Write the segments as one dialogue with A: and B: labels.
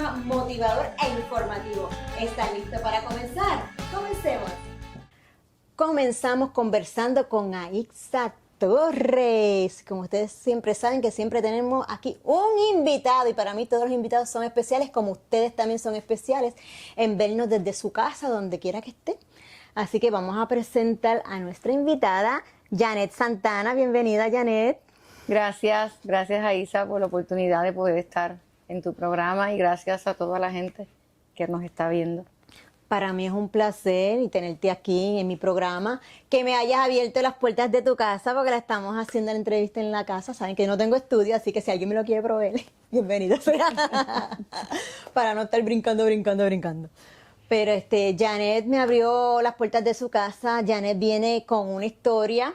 A: programa motivador e informativo. ¿Están listos para comenzar? Comencemos. Comenzamos conversando con Aixa Torres. Como ustedes siempre saben que siempre tenemos aquí un invitado y para mí todos los invitados son especiales, como ustedes también son especiales en vernos desde su casa, donde quiera que esté. Así que vamos a presentar a nuestra invitada, Janet Santana. Bienvenida, Janet.
B: Gracias Aixa por la oportunidad de poder estar en tu programa y gracias a toda la gente que nos está viendo.
A: Para mí es un placer y tenerte aquí en mi programa, que me hayas abierto las puertas de tu casa porque la estamos haciendo la entrevista en la casa. Saben que no tengo estudio, así que si alguien me lo quiere proveer, bienvenido sea. Para no estar brincando. Pero Janet me abrió las puertas de su casa. Janet viene con una historia.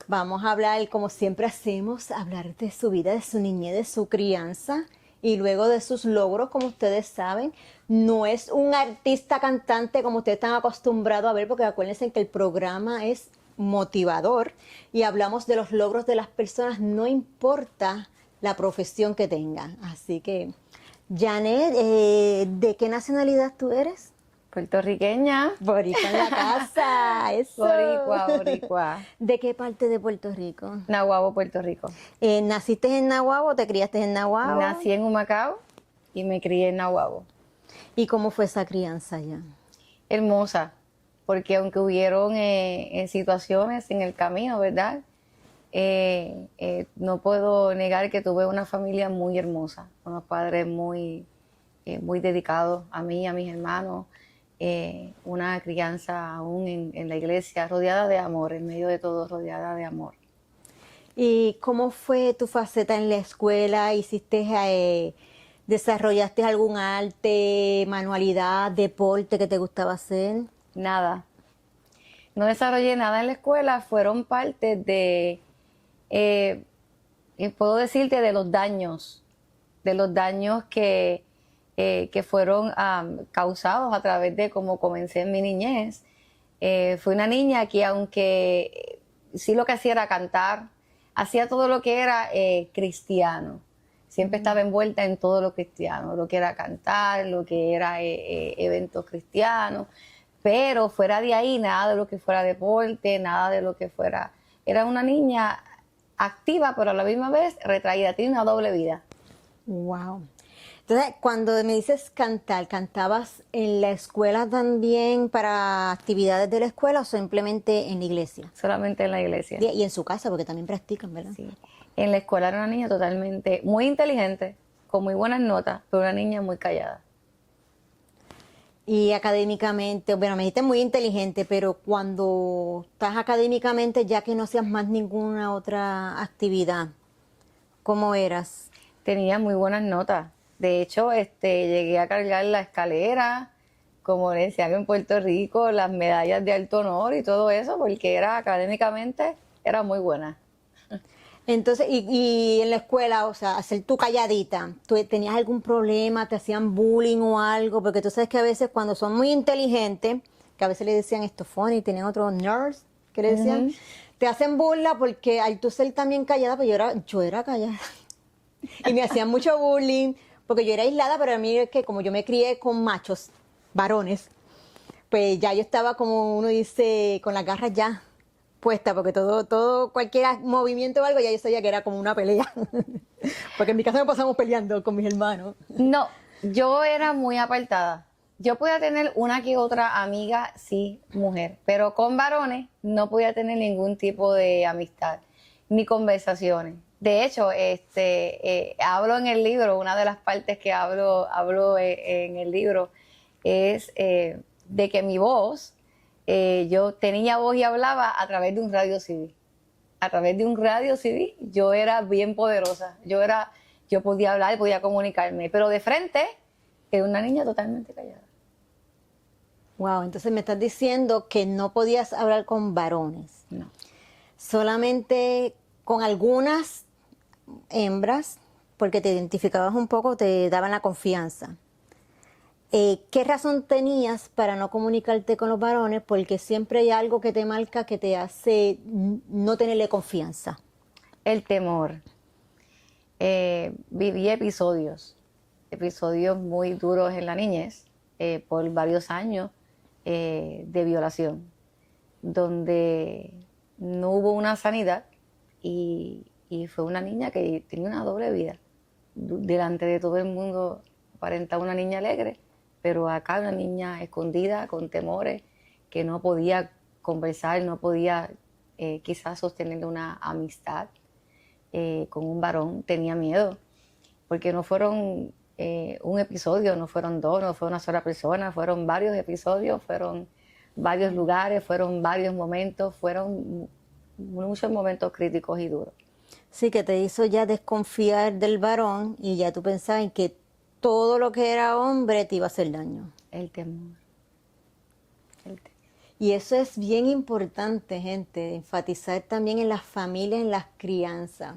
A: Vamos a hablar, como siempre hacemos, hablar de su vida, de su niñez, de su crianza y luego de sus logros, como ustedes saben. No es un artista cantante como ustedes están acostumbrados a ver, porque acuérdense que el programa es motivador y hablamos de los logros de las personas, no importa la profesión que tengan. Así que, Janet, ¿de qué nacionalidad tú eres?
B: Puertorriqueña.
A: Boricua en la casa, eso.
B: Boricua.
A: ¿De qué parte de Puerto Rico?
B: Nahuabo, Puerto Rico.
A: ¿Naciste en Nahuabo o te criaste en Nahuabo?
B: Nací en Humacao y me crié en Nahuabo.
A: ¿Y cómo fue esa crianza allá?
B: Hermosa, porque aunque hubieron situaciones en el camino, ¿verdad? No puedo negar que tuve una familia muy hermosa, unos padres muy dedicados a mí, a mis hermanos. Una crianza aún en la iglesia, rodeada de amor, en medio de todo, rodeada de amor.
A: ¿Y cómo fue tu faceta en la escuela? ¿Desarrollaste algún arte, manualidad, deporte que te gustaba hacer?
B: Nada. No desarrollé nada en la escuela, fueron parte de, puedo decirte, de los daños que fueron causados a través de cómo comencé en mi niñez. Fui una niña que aunque sí lo que hacía era cantar, hacía todo lo que era cristiano. Siempre estaba envuelta en todo lo cristiano, lo que era cantar, lo que era eventos cristianos, pero fuera de ahí nada de lo que fuera deporte, nada de lo que fuera. Era una niña activa, pero a la misma vez retraída, tenía una doble vida.
A: Wow. Entonces, cuando me dices cantar, ¿cantabas en la escuela también para actividades de la escuela o simplemente en la iglesia?
B: Solamente en la iglesia.
A: Y en su casa, porque también practican, ¿verdad?
B: Sí. En la escuela era una niña totalmente, muy inteligente, con muy buenas notas, pero una niña muy callada.
A: Y académicamente, bueno, me dijiste muy inteligente, pero cuando estás académicamente, ya que no hacías más ninguna otra actividad, ¿cómo eras?
B: Tenía muy buenas notas. De hecho, llegué a cargar la escalera, como le decían en Puerto Rico, las medallas de alto honor y todo eso, porque académicamente era muy buena.
A: Entonces, y en la escuela, o sea, hacer tu calladita, ¿tú tenías algún problema, te hacían bullying o algo? Porque tú sabes que a veces cuando son muy inteligentes, que a veces le decían estofón y tenían otros nerds que le decían, te hacen burla porque al tú ser también callada, pues yo era callada. Y me hacían mucho bullying, porque yo era aislada, pero a mí es que como yo me crié con machos, varones, pues ya yo estaba, como uno dice, con las garras ya puesta, porque cualquier movimiento o algo, ya yo sabía que era como una pelea. Porque en mi casa nos pasamos peleando con mis hermanos.
B: No, yo era muy apartada. Yo podía tener una que otra amiga, sí, mujer, pero con varones no podía tener ningún tipo de amistad, ni conversaciones. De hecho, hablo en el libro, una de las partes que hablo en el libro es de que mi voz, yo tenía voz y hablaba a través de un radio CD. A través de un radio CD yo era bien poderosa. Yo podía hablar, podía comunicarme, pero de frente era una niña totalmente callada.
A: Wow, entonces me estás diciendo que no podías hablar con varones.
B: No.
A: Solamente con algunas hembras, porque te identificabas un poco, te daban la confianza. ¿Qué razón tenías para no comunicarte con los varones? Porque siempre hay algo que te marca que te hace no tenerle confianza.
B: El temor. Viví episodios episodios muy duros en la niñez, por varios años, de violación, donde no hubo una sanidad y fue una niña que tenía una doble vida. Delante de todo el mundo aparentaba una niña alegre, pero acá una niña escondida, con temores, que no podía conversar, no podía quizás sostener una amistad con un varón. Tenía miedo, porque no fueron un episodio, no fueron dos, no fue una sola persona, fueron varios episodios, fueron varios lugares, fueron varios momentos, fueron muchos momentos críticos y duros.
A: Sí, que te hizo ya desconfiar del varón y ya tú pensabas en que todo lo que era hombre te iba a hacer daño.
B: El temor.
A: Y eso es bien importante, gente, enfatizar también en las familias, en las crianzas.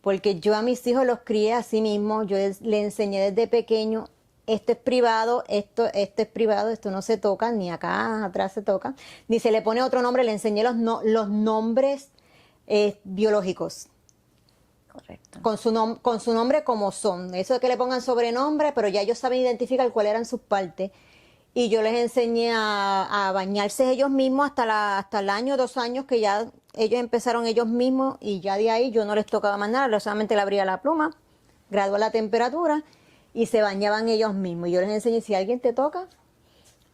A: Porque yo a mis hijos los crié así mismo, yo les enseñé desde pequeño, esto es privado, esto es privado, esto no se toca, ni acá atrás se toca, ni se le pone otro nombre, le enseñé los nombres biológicos.
B: Correcto.
A: Con su nombre como son. Eso de que le pongan sobrenombre, pero ya ellos saben identificar cuáles eran sus partes. Y yo les enseñé a bañarse ellos mismos hasta el año, 2 años, que ya ellos empezaron ellos mismos y ya de ahí yo no les tocaba más nada, solamente le abría la pluma, graduaba la temperatura y se bañaban ellos mismos. Y yo les enseñé, si alguien te toca,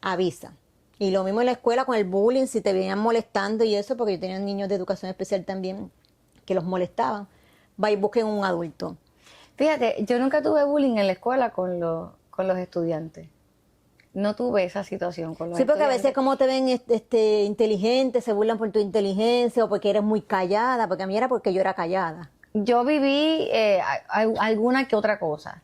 A: avisa. Y lo mismo en la escuela con el bullying, si te venían molestando y eso, porque yo tenía niños de educación especial también que los molestaban. Va y busquen un adulto.
B: Fíjate, yo nunca tuve bullying en la escuela con los estudiantes. No tuve esa situación con los
A: Sí, porque a
B: estudiantes.
A: veces como te ven inteligente, se burlan por tu inteligencia o porque eres muy callada, porque a mí era porque yo era callada.
B: Yo viví alguna que otra cosa,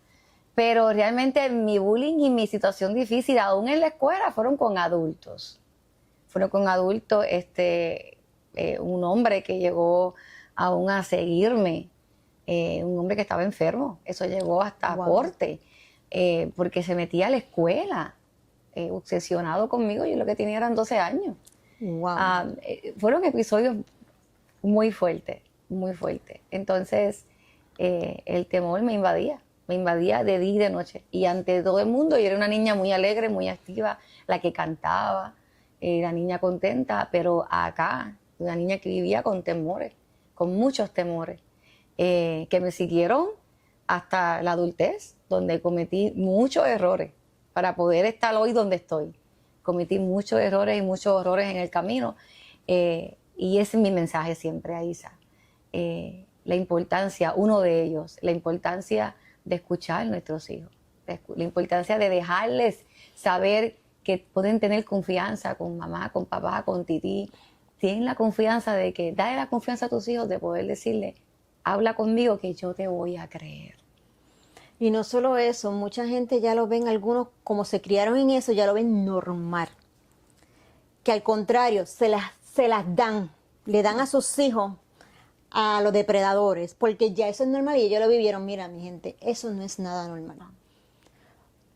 B: pero realmente mi bullying y mi situación difícil, aún en la escuela, fueron con adultos. Fueron con adultos, un hombre que llegó aún a seguirme, un hombre que estaba enfermo, eso llegó hasta
A: Wow.
B: corte, porque se metía a la escuela, obsesionado conmigo. Yo lo que tenía eran 12 años.
A: Wow.
B: Fueron episodios muy fuertes, muy fuertes. Entonces, el temor me invadía de día y de noche. Y ante todo el mundo, yo era una niña muy alegre, muy activa, la que cantaba, la niña contenta, pero acá, una niña que vivía con temores, con muchos temores, que me siguieron hasta la adultez, donde cometí muchos errores para poder estar hoy donde estoy. Cometí muchos errores y muchos horrores en el camino, y ese es mi mensaje siempre a Isa. La importancia, uno de ellos, la importancia de escuchar a nuestros hijos, la importancia de dejarles saber que pueden tener confianza con mamá, con papá, con tití. Tienen la confianza de que, dale la confianza a tus hijos de poder decirle, habla conmigo que yo te voy a creer.
A: Y no solo eso, mucha gente ya lo ven, algunos como se criaron en eso, ya lo ven normal. Que al contrario, se las dan, le dan a sus hijos a los depredadores, porque ya eso es normal y ellos lo vivieron. Mira, mi gente, eso no es nada normal.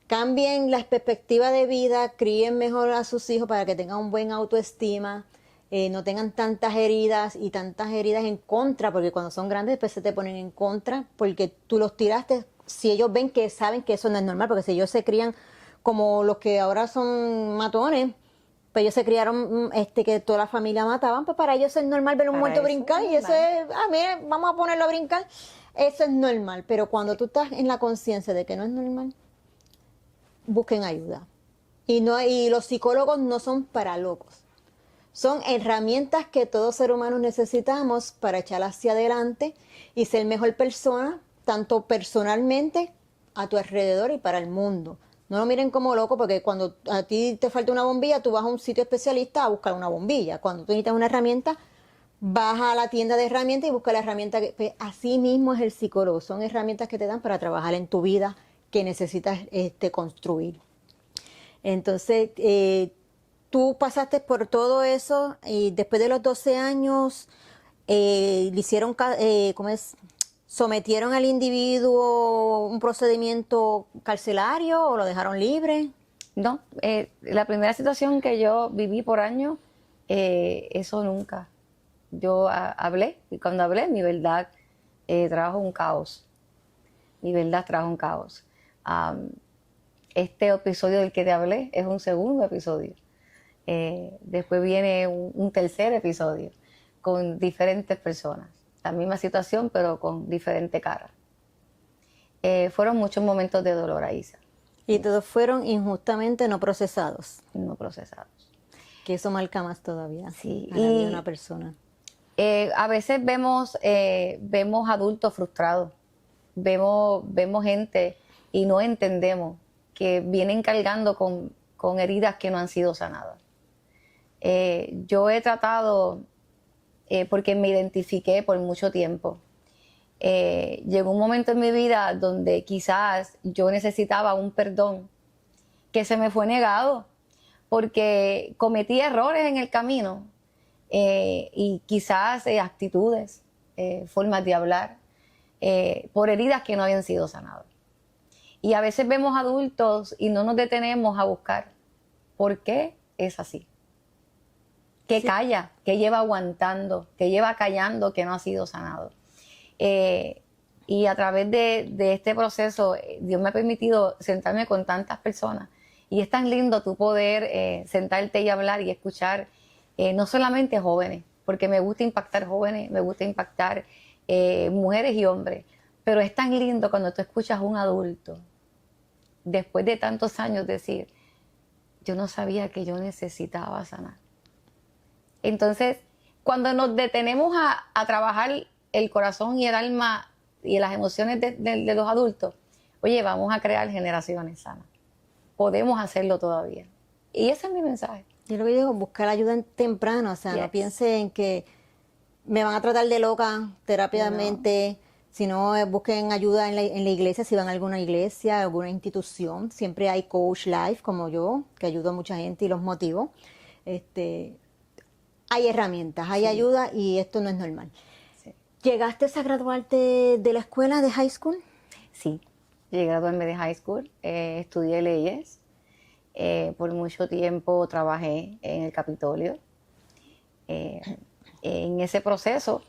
A: Cambien las perspectivas de vida, críen mejor a sus hijos para que tengan un buen autoestima, no tengan tantas heridas en contra, porque cuando son grandes después se te ponen en contra, porque tú los tiraste. Si ellos ven que saben que eso no es normal, porque si ellos se crían como los que ahora son matones, pues ellos se criaron que toda la familia mataban, pues para ellos es normal ver un muerto brincar y eso es, mire, vamos a ponerlo a brincar, eso es normal. Pero cuando tú estás en la conciencia de que no es normal, busquen ayuda. Y los psicólogos no son para locos. Son herramientas que todo ser humano necesitamos para echar hacia adelante y ser mejor persona, tanto personalmente, a tu alrededor y para el mundo. No lo miren como loco, porque cuando a ti te falta una bombilla, tú vas a un sitio especialista a buscar una bombilla. Cuando tú necesitas una herramienta, vas a la tienda de herramientas y buscas la herramienta. Pues, así mismo es el psicólogo. Son herramientas que te dan para trabajar en tu vida que necesitas construir. Entonces, tú pasaste por todo eso y después de los 12 años le hicieron, sometieron al individuo un procedimiento carcelario o lo dejaron libre.
B: No, la primera situación que yo viví por años, eso nunca. Yo hablé, y cuando hablé, mi verdad trajo un caos. Mi verdad trajo un caos. Este episodio del que te hablé es un segundo episodio. Después viene un tercer episodio con diferentes personas. La misma situación, pero con diferente cara. Fueron muchos momentos de dolor, Aisa.
A: Y todos fueron injustamente no procesados.
B: No procesados.
A: Que eso marca más todavía
B: Sí,
A: a la vida de una persona.
B: A veces vemos adultos frustrados, vemos gente y no entendemos que vienen cargando con heridas que no han sido sanadas. Yo he tratado, porque me identifiqué por mucho tiempo, llegó un momento en mi vida donde quizás yo necesitaba un perdón que se me fue negado porque cometí errores en el camino y quizás actitudes, formas de hablar, por heridas que no habían sido sanadas. Y a veces vemos adultos y no nos detenemos a buscar por qué es así. Que calla, que lleva aguantando, que lleva callando, que no ha sido sanado. Y a través de este proceso, Dios me ha permitido sentarme con tantas personas. Y es tan lindo tú poder sentarte y hablar y escuchar, no solamente jóvenes, porque me gusta impactar jóvenes, me gusta impactar mujeres y hombres. Pero es tan lindo cuando tú escuchas a un adulto, después de tantos años, decir, yo no sabía que yo necesitaba sanar. Entonces, cuando nos detenemos a trabajar el corazón y el alma y las emociones de los adultos, oye, vamos a crear generaciones sanas. Podemos hacerlo todavía. Y ese es mi mensaje.
A: Yo lo que digo, buscar ayuda temprano, o sea, no piense en que me van a tratar de loca, terapiamente, sino busquen ayuda en la iglesia, si van a alguna iglesia, alguna institución. Siempre hay coach life, como yo, que ayudo a mucha gente y los motivo. Hay herramientas, hay ayuda y esto no es normal. Sí. ¿Llegaste a graduarte de la escuela de high school?
B: Sí, llegué a graduarme de high school, estudié leyes, por mucho tiempo trabajé en el Capitolio. En ese proceso,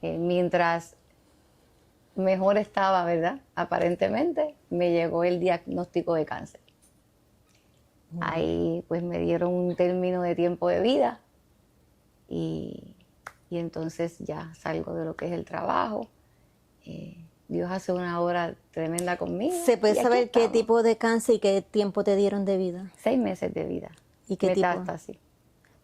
B: mientras mejor estaba, ¿verdad? Aparentemente, me llegó el diagnóstico de cáncer. Ahí pues me dieron un término de tiempo de vida. Y entonces ya salgo de lo que es el trabajo. Dios hace una obra tremenda conmigo.
A: ¿Se puede saber qué tipo de cáncer y qué tiempo te dieron de vida?
B: 6 meses de vida.
A: ¿Y qué
B: metástasis.
A: tipo?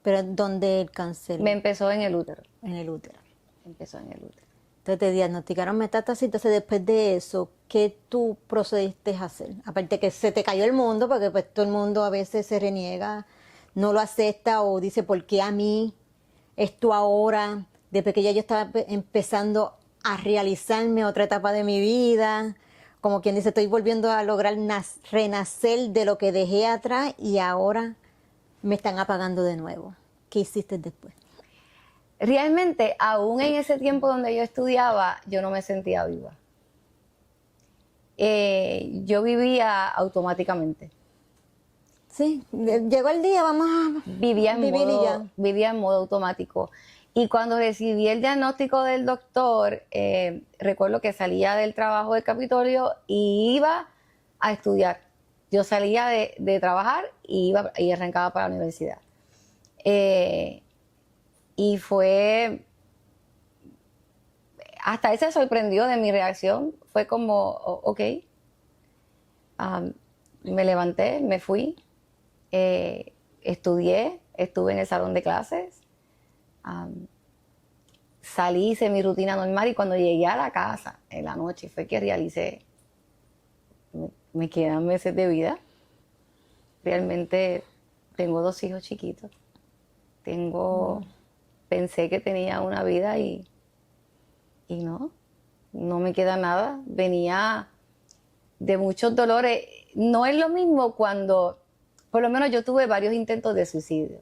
A: ¿Pero dónde el cáncer?
B: Me empezó en el útero.
A: En el útero.
B: Empezó en el útero.
A: Entonces te diagnosticaron metástasis, entonces después de eso, ¿qué tú procediste a hacer? Aparte que se te cayó el mundo, porque pues todo el mundo a veces se reniega, no lo acepta o dice, ¿por qué a mí? Esto ahora, de pequeña yo estaba empezando a realizarme otra etapa de mi vida, como quien dice, estoy volviendo a lograr renacer de lo que dejé atrás y ahora me están apagando de nuevo. ¿Qué hiciste después?
B: Realmente, aún en ese tiempo donde yo estudiaba, yo no me sentía viva. Yo vivía automáticamente.
A: Sí, llegó el día, vamos a
B: vivía en modo automático. Y cuando recibí el diagnóstico del doctor, recuerdo que salía del trabajo del Capitolio y iba a estudiar. Yo salía de trabajar y arrancaba para la universidad. Y fue... Hasta él se sorprendió de mi reacción. Fue como, ok. Me levanté, me fui. Estudié, estuve en el salón de clases, salí, hice mi rutina normal y cuando llegué a la casa en la noche fue que realicé, me quedan meses de vida. Realmente tengo 2 hijos chiquitos. Pensé que tenía una vida y no me queda nada. Venía de muchos dolores. No es lo mismo cuando... Por lo menos yo tuve varios intentos de suicidio.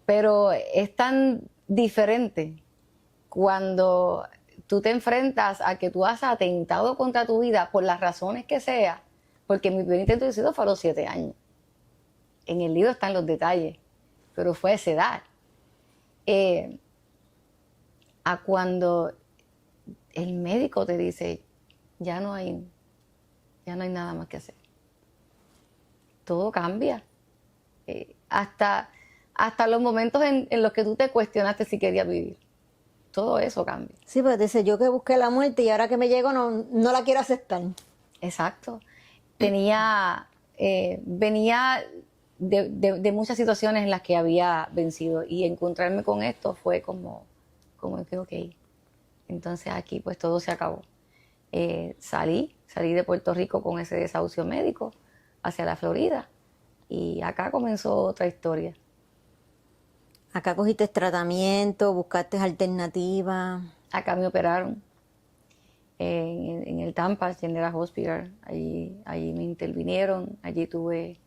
B: Pero es tan diferente cuando tú te enfrentas a que tú has atentado contra tu vida por las razones que sea, porque mi primer intento de suicidio fue a los 7 años. En el libro están los detalles, pero fue a esa edad. A cuando el médico te dice, ya no hay ya no hay nada más que hacer. Todo cambia. Hasta los momentos en los que tú te cuestionaste si querías vivir. Todo eso cambia.
A: Sí, pues dice, yo que busqué la muerte y ahora que me llego no la quiero aceptar.
B: Exacto. Venía de muchas situaciones en las que había vencido y encontrarme con esto fue como que ok. Entonces aquí pues todo se acabó. Salí de Puerto Rico con ese desahucio médico hacia la Florida y acá comenzó otra historia.
A: Acá cogiste tratamiento, buscaste alternativas.
B: Acá me operaron en el Tampa General Hospital. Allí me intervinieron, allí tuve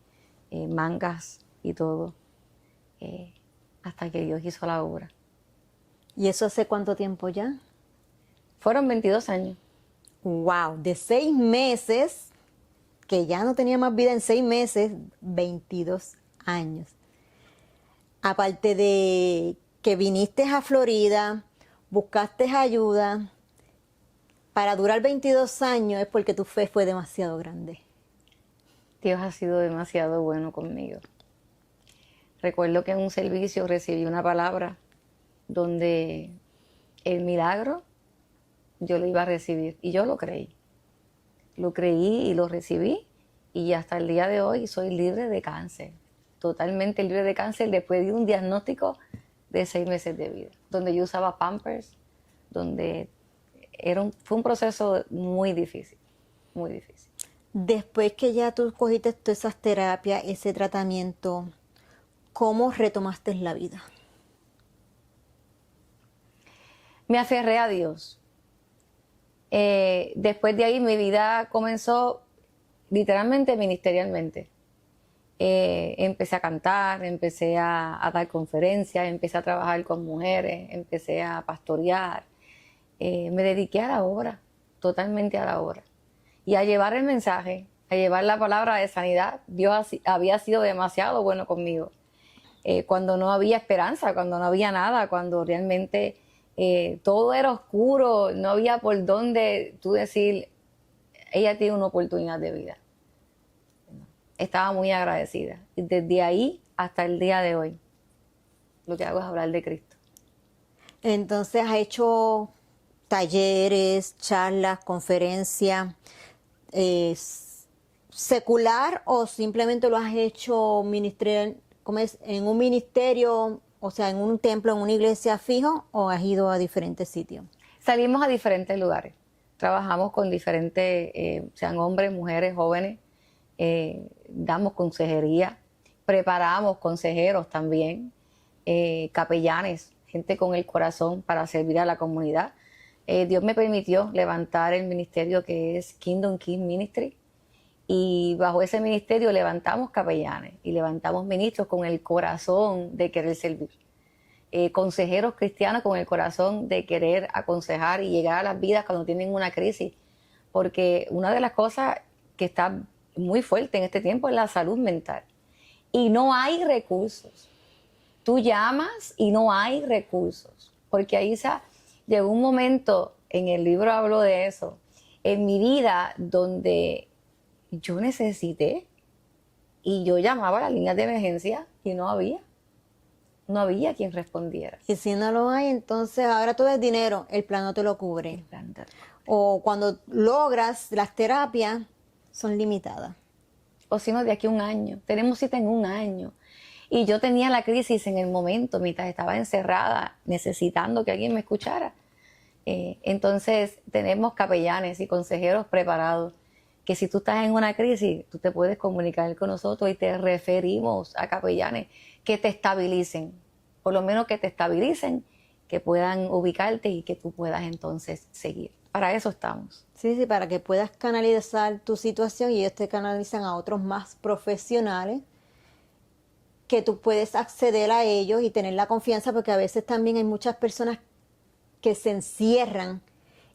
B: mangas y todo, hasta que Dios hizo la obra.
A: ¿Y eso hace cuánto tiempo ya?
B: Fueron 22 años.
A: Wow, de 6 meses, que ya no tenía más vida en 6 meses, 22 años. Aparte de que viniste a Florida, buscaste ayuda, para durar 22 años es porque tu fe fue demasiado grande.
B: Dios ha sido demasiado bueno conmigo. Recuerdo que en un servicio recibí una palabra donde el milagro yo lo iba a recibir y yo lo creí. Lo creí y lo recibí y hasta el día de hoy soy libre de cáncer. Totalmente libre de cáncer después de un diagnóstico de 6 meses de vida, donde yo usaba Pampers, donde fue un proceso muy difícil, muy difícil.
A: Después que ya tú cogiste todas esas terapias, ese tratamiento, ¿cómo retomaste la vida?
B: Me aferré a Dios. Después de ahí mi vida comenzó literalmente ministerialmente. Empecé a cantar, empecé a dar conferencias, empecé a trabajar con mujeres, empecé a pastorear. Me dediqué a la obra, totalmente a la obra. Y a llevar el mensaje, a llevar la palabra de sanidad. Dios había sido demasiado bueno conmigo. Cuando no había esperanza, cuando no había nada, cuando realmente todo era oscuro, no había por dónde tú decir, ella tiene una oportunidad de vida. Estaba muy agradecida. Y desde ahí hasta el día de hoy, lo que hago es hablar de Cristo.
A: Entonces has hecho talleres, charlas, conferencias, secular o simplemente lo has hecho ministerial, ¿cómo es? En un ministerio, o sea, en un templo, en una iglesia fijo, o has ido a diferentes sitios.
B: Salimos a diferentes lugares. Trabajamos con diferentes, sean hombres, mujeres, jóvenes. Damos consejería, preparamos consejeros también, capellanes, gente con el corazón para servir a la comunidad. Dios me permitió levantar el ministerio que es Kingdom King Ministry y bajo ese ministerio levantamos capellanes y levantamos ministros con el corazón de querer servir. Consejeros cristianos con el corazón de querer aconsejar y llegar a las vidas cuando tienen una crisis, porque una de las cosas que está muy fuerte en este tiempo es la salud mental y no hay recursos. Tú llamas y no hay recursos, porque ahí llegó un momento, en el libro hablo de eso, en mi vida donde yo necesité y yo llamaba a las líneas de emergencia y no había quien respondiera.
A: Y si no lo hay, entonces ahora todo es dinero, el plan no te lo cubre. O cuando logras las terapias, son limitadas.
B: O si no, de aquí a un año. Tenemos cita en un año. Y yo tenía la crisis en el momento, mientras estaba encerrada, necesitando que alguien me escuchara. Entonces, tenemos capellanes y consejeros preparados, que si tú estás en una crisis, tú te puedes comunicar con nosotros y te referimos a capellanes que te estabilicen. Por lo menos que te estabilicen, que puedan ubicarte y que tú puedas entonces seguir. Para eso estamos.
A: Sí, para que puedas canalizar tu situación y ellos te canalizan a otros más profesionales que tú puedes acceder a ellos y tener la confianza, porque a veces también hay muchas personas que se encierran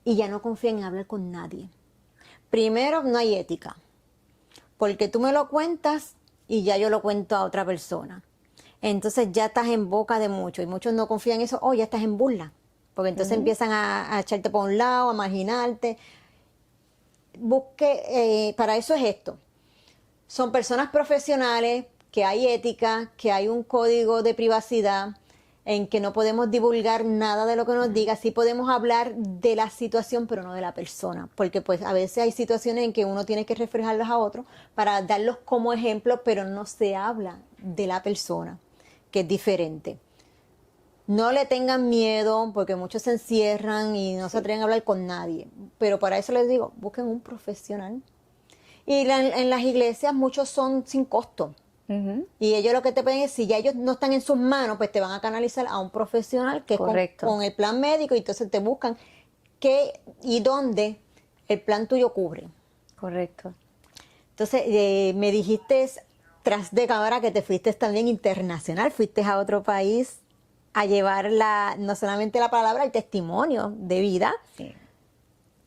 A: y ya no confían en hablar con nadie. Primero, no hay ética, porque tú me lo cuentas y ya yo lo cuento a otra persona. Entonces ya estás en boca de muchos y muchos no confían en eso, ya estás en burla, porque entonces empiezan a echarte por un lado, a marginarte. busque, para eso es esto. Son personas profesionales, que hay ética, que hay un código de privacidad, en que no podemos divulgar nada de lo que nos diga. Sí podemos hablar de la situación, pero no de la persona, porque pues a veces hay situaciones en que uno tiene que reflejarlas a otro para darlos como ejemplo, pero no se habla de la persona, que es diferente. No le tengan miedo, porque muchos se encierran y no se atreven a hablar con nadie, pero para eso les digo, busquen un profesional. Y en las iglesias muchos son sin costo. Y ellos lo que te pueden decir, si ya ellos no están en sus manos, pues te van a canalizar a un profesional que es con el plan médico, y entonces te buscan qué y dónde el plan tuyo cubre.
B: Correcto.
A: Entonces, me dijiste tras de cámara que te fuiste también internacional, fuiste a otro país a llevar no solamente la palabra, el testimonio de vida.
B: Sí,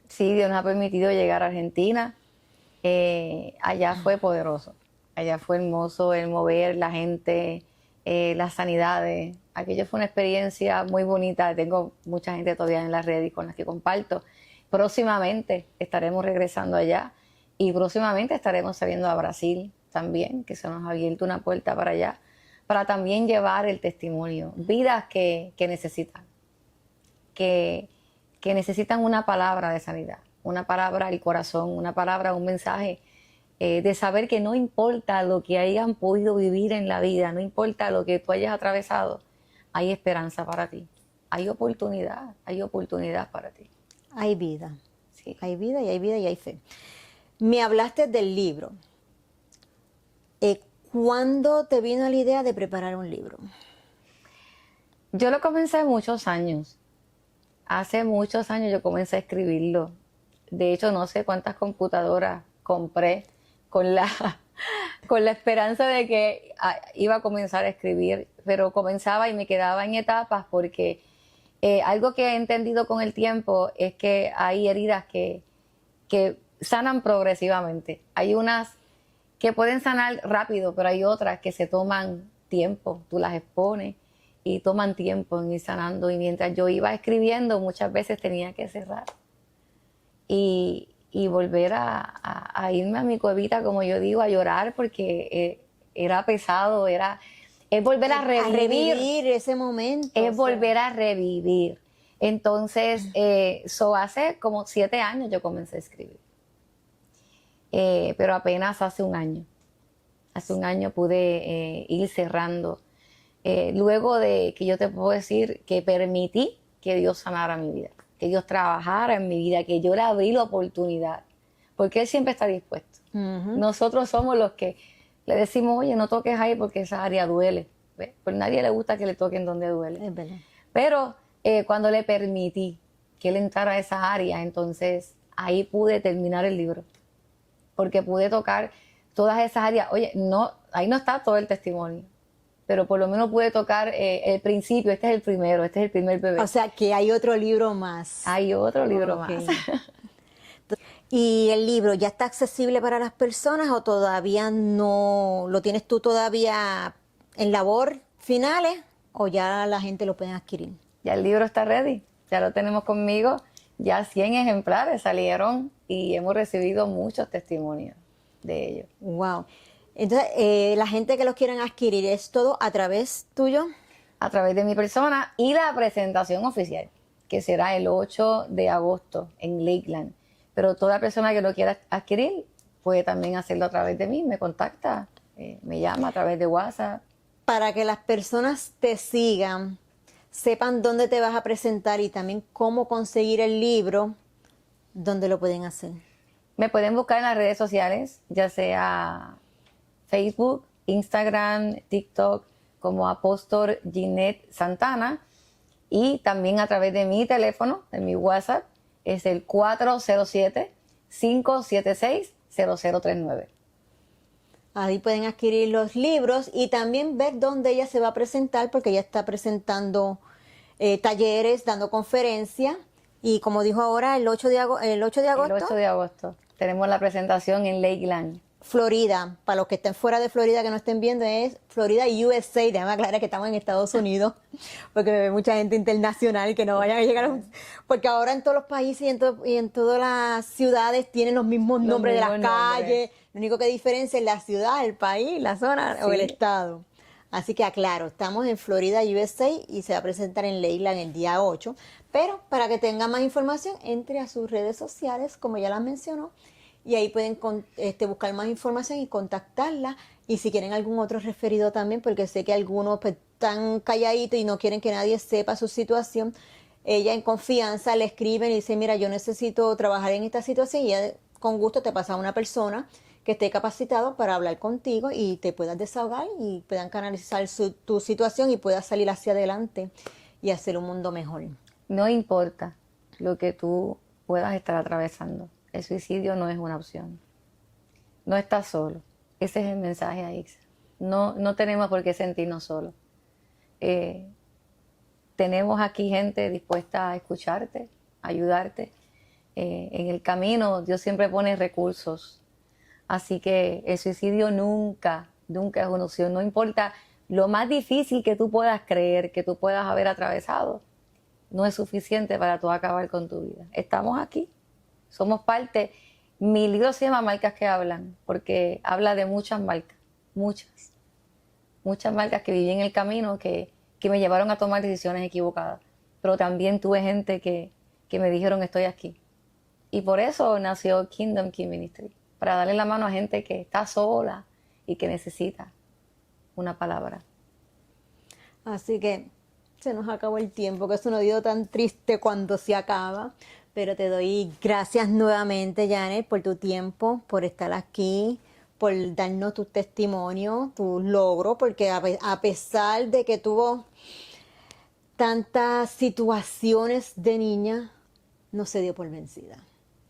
B: sí, Dios nos ha permitido llegar a Argentina. Allá fue poderoso. Allá fue hermoso el mover la gente, las sanidades. Aquello fue una experiencia muy bonita. Tengo mucha gente todavía en las redes con las que comparto. Próximamente estaremos regresando allá y próximamente estaremos saliendo a Brasil también, que se nos ha abierto una puerta para allá, para también llevar el testimonio. Vidas que necesitan, que necesitan una palabra de sanidad, una palabra al corazón, una palabra, un mensaje de saber que no importa lo que hayan podido vivir en la vida, no importa lo que tú hayas atravesado, hay esperanza para ti, hay oportunidad para ti.
A: Hay vida,
B: Sí.
A: hay vida y hay vida y hay fe. Me hablaste del libro. ¿Cuándo te vino la idea de preparar un libro?
B: Yo lo comencé hace muchos años. Hace muchos años yo comencé a escribirlo. De hecho, no sé cuántas computadoras compré con la esperanza de que iba a comenzar a escribir, pero comenzaba y me quedaba en etapas porque algo que he entendido con el tiempo es que hay heridas que sanan progresivamente. Hay unas que pueden sanar rápido, pero hay otras que se toman tiempo. Tú las expones y toman tiempo en ir sanando. Y mientras yo iba escribiendo, muchas veces tenía que cerrar y volver a irme a mi cuevita, como yo digo, a llorar, porque era pesado, es volver a revivir
A: ese momento.
B: Es volver a revivir. Entonces, hace como 7 años yo comencé a escribir. Pero apenas hace un año. Hace un año pude ir cerrando. Luego de que yo te puedo decir que permití que Dios sanara mi vida, que Dios trabajara en mi vida, que yo le abrí la oportunidad, porque Él siempre está dispuesto. Nosotros somos los que le decimos, oye, no toques ahí porque esa área duele. ¿Ves? Pues a nadie le gusta que le toquen donde duele.
A: Es verdad.
B: Pero cuando le permití que Él entrara a esa área, entonces ahí pude terminar el libro, porque pude tocar todas esas áreas. Oye, ahí no está todo el testimonio, pero por lo menos pude tocar el principio. Este es el primero, este es el primer bebé.
A: O sea, que hay otro libro más.
B: Hay otro libro
A: más. ¿Y el libro ya está accesible para las personas o todavía no lo tienes tú todavía en labor finales o ya la gente lo puede adquirir?
B: Ya el libro está ready, ya lo tenemos conmigo. Ya 100 ejemplares salieron y hemos recibido muchos testimonios de ellos.
A: Wow. Entonces, la gente que los quieran adquirir, ¿es todo a través tuyo?
B: A través de mi persona y la presentación oficial, que será el 8 de agosto en Lakeland. Pero toda persona que lo quiera adquirir puede también hacerlo a través de mí, me contacta, me llama a través de WhatsApp.
A: Para que las personas te sigan, sepan dónde te vas a presentar y también cómo conseguir el libro, ¿dónde lo pueden hacer?
B: Me pueden buscar en las redes sociales, ya sea Facebook, Instagram, TikTok, como Apóstol Ginette Santana, y también a través de mi teléfono, de mi WhatsApp, es el 407-576-0039.
A: Ahí pueden adquirir los libros y también ver dónde ella se va a presentar, porque ella está presentando talleres, dando conferencias. Y como dijo ahora, el 8 de agosto.
B: El 8 de agosto tenemos la presentación en Lakeland.
A: Florida, para los que estén fuera de Florida que no estén viendo, es Florida USA. Déjame aclarar que estamos en Estados Unidos, porque me ve mucha gente internacional que no vayan a llegar porque ahora en todos los países y en todas las ciudades tienen los mismos nombres de las calles. Lo único que diferencia es la ciudad, el país, la zona o el estado. Así que aclaro, estamos en Florida USA y se va a presentar en Lakeland el día 8. Pero para que tengan más información, entre a sus redes sociales, como ya las mencionó, y ahí pueden buscar más información y contactarla. Y si quieren algún otro referido también, porque sé que algunos pues, están calladitos y no quieren que nadie sepa su situación, ella en confianza le escriben y dice, mira, yo necesito trabajar en esta situación, y ella con gusto te pasa a una persona que esté capacitado para hablar contigo y te puedas desahogar y puedan canalizar tu situación y puedas salir hacia adelante y hacer un mundo mejor.
B: No importa lo que tú puedas estar atravesando, el suicidio no es una opción. No estás solo. Ese es el mensaje, Aixa. No tenemos por qué sentirnos solos. Tenemos aquí gente dispuesta a escucharte, a ayudarte. En el camino Dios siempre pone recursos. Así que el suicidio nunca es una opción. No importa lo más difícil que tú puedas creer, que tú puedas haber atravesado, no es suficiente para tú acabar con tu vida. Estamos aquí, somos parte. Mi libro se llama Marcas que Hablan, porque habla de muchas marcas, muchas marcas que viví en el camino, que me llevaron a tomar decisiones equivocadas. Pero también tuve gente que me dijeron estoy aquí. Y por eso nació Kingdom Key Ministry, para darle la mano a gente que está sola y que necesita una palabra.
A: Así que se nos acabó el tiempo, que es un oído tan triste cuando se acaba, pero te doy gracias nuevamente, Janet, por tu tiempo, por estar aquí, por darnos tu testimonio, tu logro, porque a pesar de que tuvo tantas situaciones de niña, no se dio por vencida.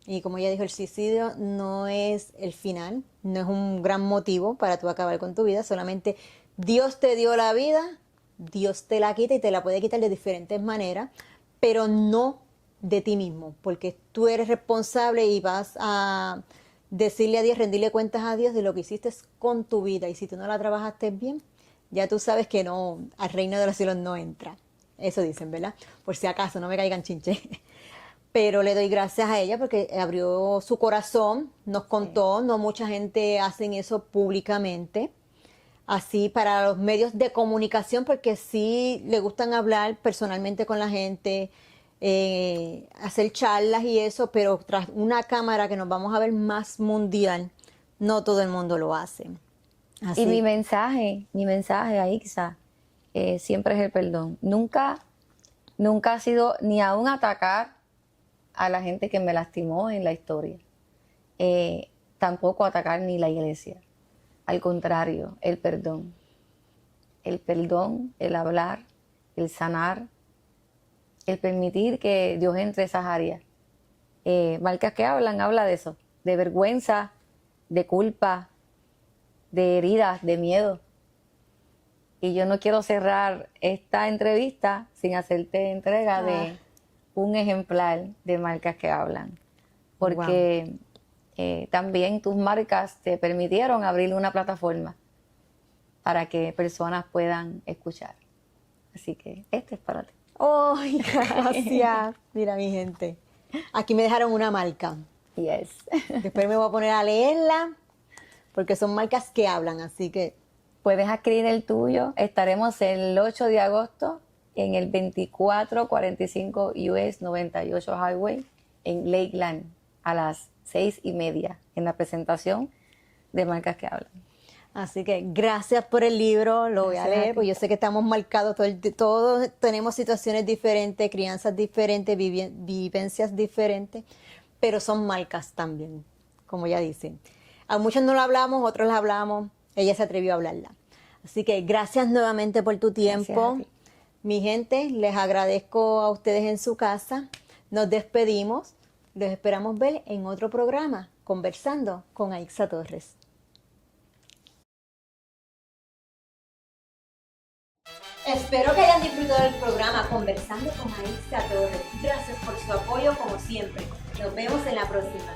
A: Y como ya dijo, el suicidio no es el final, no es un gran motivo para tú acabar con tu vida, solamente Dios te dio la vida, Dios te la quita y te la puede quitar de diferentes maneras, pero no de ti mismo, porque tú eres responsable y vas a decirle a Dios, rendirle cuentas a Dios de lo que hiciste con tu vida, y si tú no la trabajaste bien, ya tú sabes que no, al reino de los cielos no entra. Eso dicen, ¿verdad? Por si acaso, no me caigan chinche. Pero le doy gracias a ella porque abrió su corazón, nos contó, no mucha gente hace eso públicamente. Así para los medios de comunicación, porque sí le gustan hablar personalmente con la gente, hacer charlas y eso, pero tras una cámara que nos vamos a ver más mundial, no todo el mundo lo hace. Así.
B: Y mi mensaje a Aixa siempre es el perdón. Nunca ha sido ni aún atacar a la gente que me lastimó en la historia. Tampoco atacar ni la iglesia. Al contrario, el perdón. El perdón, el hablar, el sanar, el permitir que Dios entre a esas áreas. Marcas que Hablan habla de eso, de vergüenza, de culpa, de heridas, de miedo. Y yo no quiero cerrar esta entrevista sin hacerte entrega de un ejemplar de Marcas que Hablan. Porque también tus marcas te permitieron abrir una plataforma para que personas puedan escuchar. Así que este es para ti.
A: ¡Ay, gracias! Mira, mi gente, aquí me dejaron una marca.
B: Yes.
A: Después me voy a poner a leerla, porque son marcas que hablan, así que...
B: Puedes adquirir el tuyo. Estaremos el 8 de agosto en el 2445 US 98 Highway en Lakeland a las 6:30 en la presentación de Marcas que Hablan.
A: Así que gracias por el libro, lo voy a leer, porque yo sé que estamos marcados, todos tenemos situaciones diferentes, crianzas diferentes, vivencias diferentes, pero son marcas también, como ya dicen. A muchos no lo hablamos, otros la hablamos, ella se atrevió a hablarla. Así que gracias nuevamente por tu tiempo. Mi gente, les agradezco a ustedes en su casa. Nos despedimos. Los esperamos ver en otro programa, Conversando con Aixa Torres. Espero que hayan disfrutado del programa Conversando con Aixa Torres. Gracias por su apoyo como siempre. Nos vemos en la próxima.